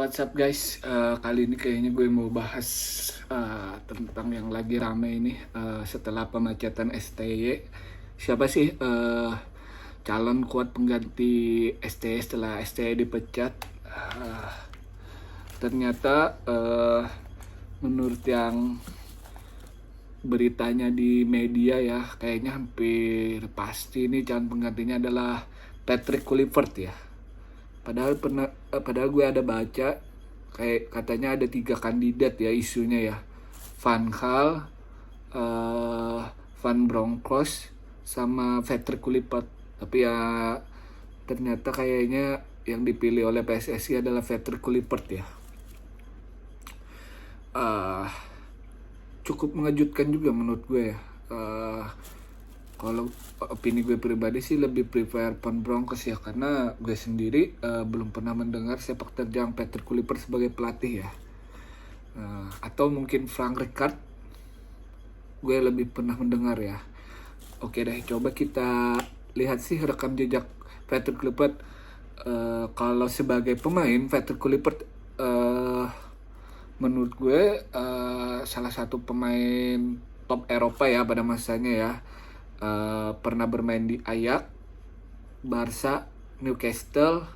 What's up guys? Kali ini kayaknya gue mau bahas tentang yang lagi rame ini setelah pemecatan STY. Siapa sih calon kuat pengganti STY setelah STY dipecat? Ternyata menurut yang beritanya di media ya, kayaknya hampir pasti ini calon penggantinya adalah Patrick Kluivert ya. Padahal gue ada baca kayak katanya ada 3 kandidat ya isunya ya. Van Gaal, Van Bronckhorst sama Patrick Kluivert. Tapi ya ternyata kayaknya yang dipilih oleh PSSI adalah Patrick Kluivert ya. Cukup mengejutkan juga menurut gue ya. Kalau opini gue pribadi sih lebih prefer Van Bronckhorst ya, karena gue sendiri belum pernah mendengar sepak terjang Patrick Kluivert sebagai pelatih ya. Atau mungkin Frank Rijkaard, gue lebih pernah mendengar ya. Oke deh, coba kita lihat sih rekam jejak Patrick Kluivert. Kalau sebagai pemain, Patrick Kluivert menurut gue salah satu pemain top Eropa ya pada masanya ya. Pernah bermain di Ajax, Barca, Newcastle,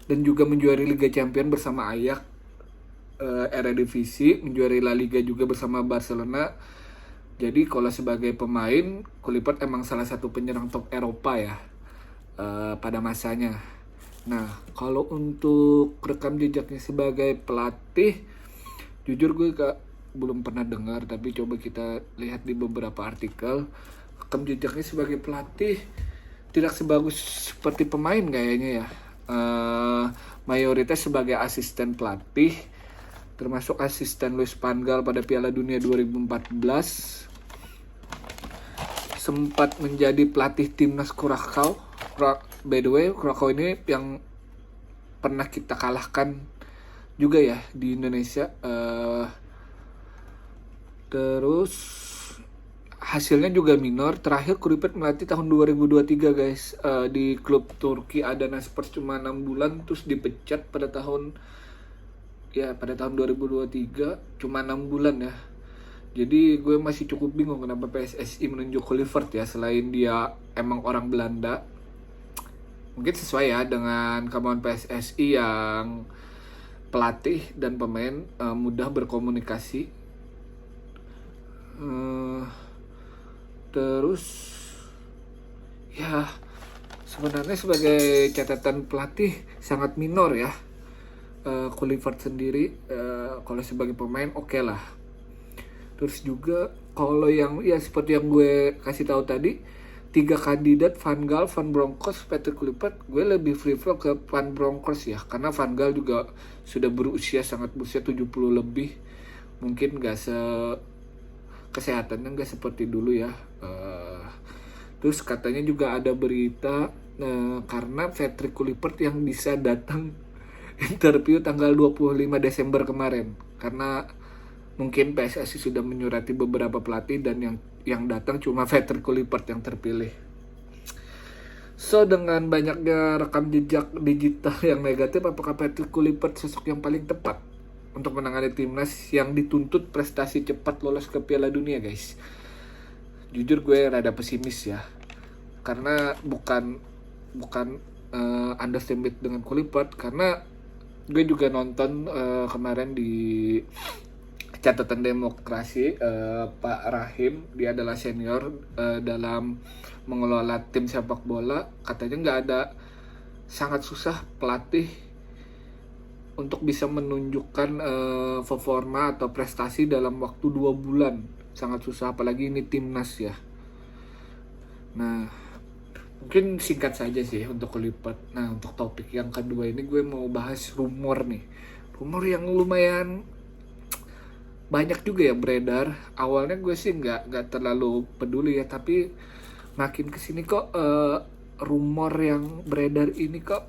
dan juga menjuari Liga Champions bersama Ajax, Eredivisie, menjuari La Liga juga bersama Barcelona. Jadi kalau sebagai pemain, Kluivert emang salah satu penyerang top Eropa ya pada masanya. Nah, kalau untuk rekam jejaknya sebagai pelatih, jujur gue belum pernah dengar, tapi coba kita lihat di beberapa artikel. Rekam jejaknya sebagai pelatih tidak sebagus seperti pemain kayaknya ya. Mayoritas sebagai asisten pelatih, termasuk asisten Luis van Gaal pada Piala Dunia 2014. Sempat menjadi pelatih timnas Curacao. By the way, Curacao ini yang pernah kita kalahkan juga ya di Indonesia. Terus hasilnya juga minor. Terakhir Kluivert melatih tahun 2023 guys, di klub Turki Adanaspor cuma 6 bulan, terus dipecat pada tahun 2023 cuma 6 bulan ya. Jadi gue masih cukup bingung kenapa PSSI menunjuk Kluivert ya, selain dia emang orang Belanda. Mungkin sesuai ya dengan kemauan PSSI yang pelatih dan pemain mudah berkomunikasi. Terus ya sebenarnya sebagai catatan pelatih sangat minor ya. Kluivert sendiri kalau sebagai pemain oke lah. Terus juga kalau yang ya seperti yang gue kasih tahu tadi, 3 kandidat Van Gaal, Van Bronckhorst, Patrick Kluivert, gue lebih prefer ke Van Bronckhorst ya, karena Van Gaal juga sudah sangat berusia 70 lebih. Mungkin kesehatannya nggak seperti dulu ya. Terus katanya juga ada berita karena Patrick Kluivert yang bisa datang interview tanggal 25 Desember kemarin, karena mungkin PSSI sudah menyurati beberapa pelatih dan yang datang cuma Patrick Kluivert yang terpilih. So dengan banyaknya rekam jejak digital yang negatif, apakah Patrick Kluivert sosok yang paling tepat untuk menangani timnas yang dituntut prestasi cepat lolos ke Piala Dunia guys? Jujur gue rada pesimis ya, karena bukan underestimate dengan Kluivert, karena gue juga nonton kemarin di Catatan Demokrasi, Pak Rahim, dia adalah senior dalam mengelola tim sepak bola. Katanya sangat susah pelatih untuk bisa menunjukkan performa atau prestasi dalam waktu 2 bulan. Sangat susah, apalagi ini timnas ya. Nah, mungkin singkat saja sih untuk Kluivert. Nah, untuk topik yang kedua ini gue mau bahas rumor nih. Rumor yang lumayan banyak juga ya beredar. Awalnya gue sih nggak terlalu peduli ya, tapi makin kesini kok rumor yang beredar ini kok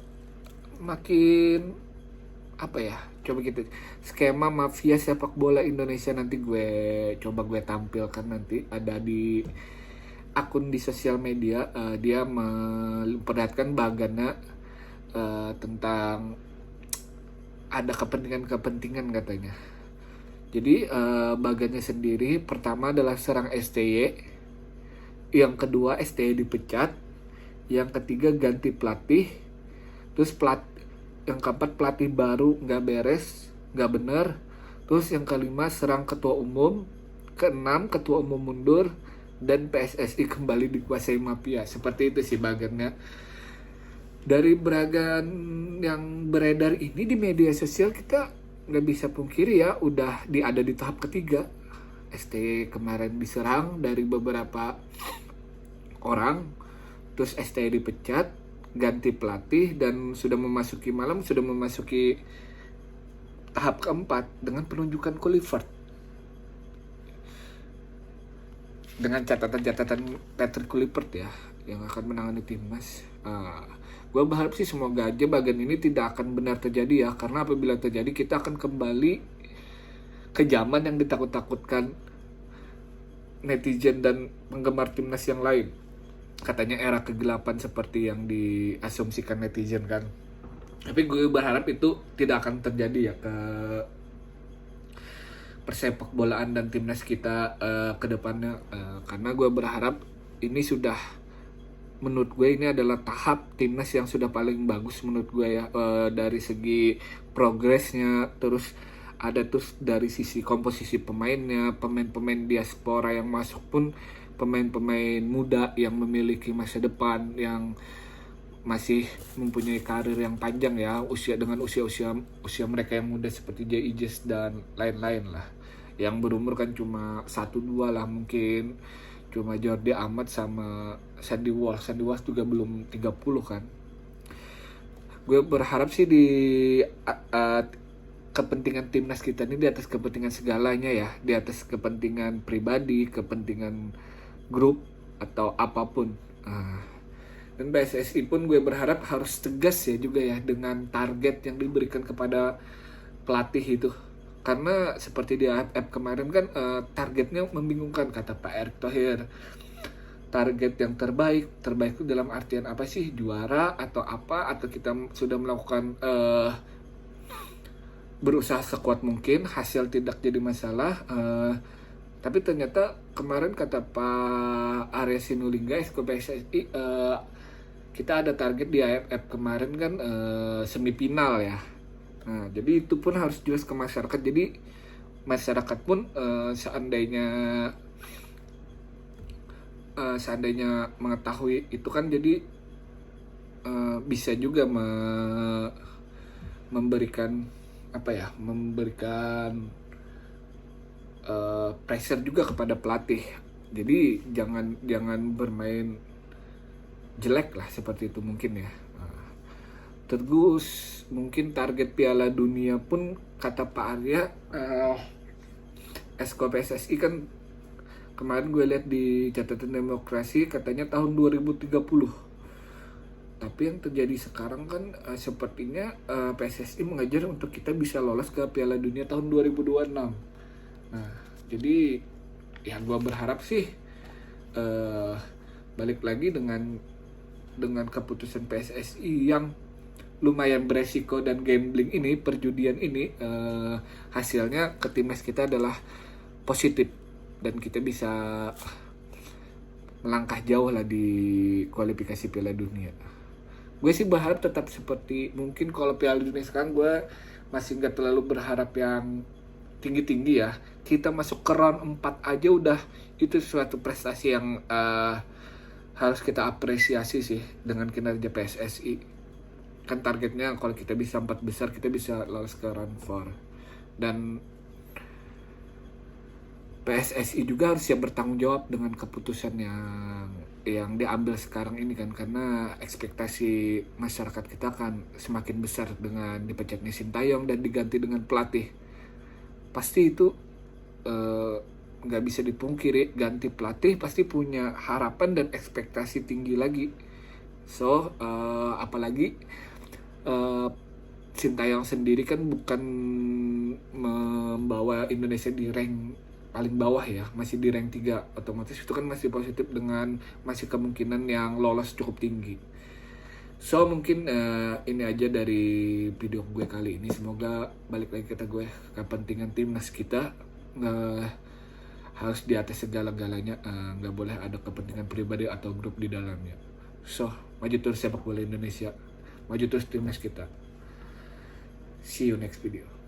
makin apa ya, coba gitu. Skema mafia sepak bola Indonesia nanti gue tampilkan, nanti ada di akun di sosial media. Dia memperlihatkan bagaimana tentang ada kepentingan-kepentingan katanya. Jadi bagannya sendiri pertama adalah serang STY, yang kedua STY dipecat, yang ketiga ganti pelatih, terus yang keempat pelatih baru nggak beres, nggak bener, terus yang kelima serang ketua umum, keenam ketua umum mundur, dan PSSI kembali dikuasai mafia. Seperti itu sih bagannya. Dari beragam yang beredar ini di media sosial, kita nggak bisa pungkiri ya, udah ada di tahap ketiga. STY kemarin diserang dari beberapa orang, terus STY dipecat, ganti pelatih, dan sudah memasuki tahap keempat dengan penunjukan Kluivert. Dengan catatan Patrick Kluivert ya, yang akan menangani timnas. Gue berharap sih semoga aja bagian ini tidak akan benar terjadi ya, karena apabila terjadi kita akan kembali ke zaman yang ditakut-takutkan netizen dan penggemar timnas yang lain. Katanya era kegelapan seperti yang diasumsikan netizen kan. Tapi gue berharap itu tidak akan terjadi ya ke persepak bolaan dan timnas kita ke depannya, karena gue berharap ini sudah, menurut gue ini adalah tahap timnas yang sudah paling bagus menurut gue ya, dari segi progresnya, terus dari sisi komposisi pemainnya, pemain-pemain diaspora yang masuk pun pemain-pemain muda yang memiliki masa depan, yang masih mempunyai karir yang panjang ya, usia mereka yang muda seperti Jay Ijes dan lain-lain lah, yang berumur kan cuma 1-2 lah, mungkin cuma Jordi Amat sama Sandy Walsh juga belum 30 kan. Gue berharap sih di kepentingan timnas kita ini di atas kepentingan segalanya ya, di atas kepentingan pribadi, kepentingan grup atau apapun. Dan PSSI pun gue berharap harus tegas ya juga ya dengan target yang diberikan kepada pelatih itu. Karena seperti di AFF kemarin kan targetnya membingungkan, kata Pak Erick Thohir. Target yang terbaik itu dalam artian apa sih? Juara atau apa? Atau kita sudah melakukan berusaha sekuat mungkin, hasil tidak jadi masalah. Tapi ternyata kemarin kata Pak Arya Sinulinga Exco PSSI, kita ada target di AFF kemarin kan semifinal ya. Nah, jadi itu pun harus jelas ke masyarakat. Jadi masyarakat pun seandainya mengetahui itu kan, jadi bisa juga memberikan pressure juga kepada pelatih. Jadi jangan bermain jelek lah, seperti itu mungkin ya. Terus mungkin target Piala Dunia pun kata Pak Arya, Exco PSSI kan kemarin gue lihat di catatan demokrasi katanya tahun 2030. Tapi yang terjadi sekarang kan sepertinya PSSI mengejar untuk kita bisa lolos ke Piala Dunia tahun 2026. Nah, jadi ya gue berharap sih balik lagi dengan keputusan PSSI yang lumayan beresiko dan gambling ini, perjudian ini, hasilnya ke timnas kita adalah positif dan kita bisa melangkah jauh lah di kualifikasi Piala Dunia. Gue sih berharap tetap seperti mungkin kalau Piala Dunia sekarang, gue masih nggak terlalu berharap yang tinggi-tinggi ya. Kita masuk ke round 4 aja udah itu suatu prestasi yang harus kita apresiasi sih dengan kinerja PSSI. Kan targetnya kalau kita bisa 4 besar, kita bisa lolos ke round 4. Dan PSSI juga harus siap bertanggung jawab dengan keputusan yang diambil sekarang ini kan, karena ekspektasi masyarakat kita kan semakin besar dengan dipecatnya Sintayong dan diganti dengan pelatih. Pasti itu nggak bisa dipungkiri, ganti pelatih pasti punya harapan dan ekspektasi tinggi lagi. So apalagi Sintayong sendiri kan bukan membawa Indonesia di rank paling bawah ya, masih di rank 3, otomatis itu kan masih positif dengan masih kemungkinan yang lolos cukup tinggi. So mungkin ini aja dari video gue kali ini. Semoga balik lagi kata gue, kepentingan timnas kita harus di atas segala-galanya. Nggak boleh ada kepentingan pribadi atau grup di dalamnya. So maju terus sepak bola Indonesia, maju terus timnas kita. See you next video.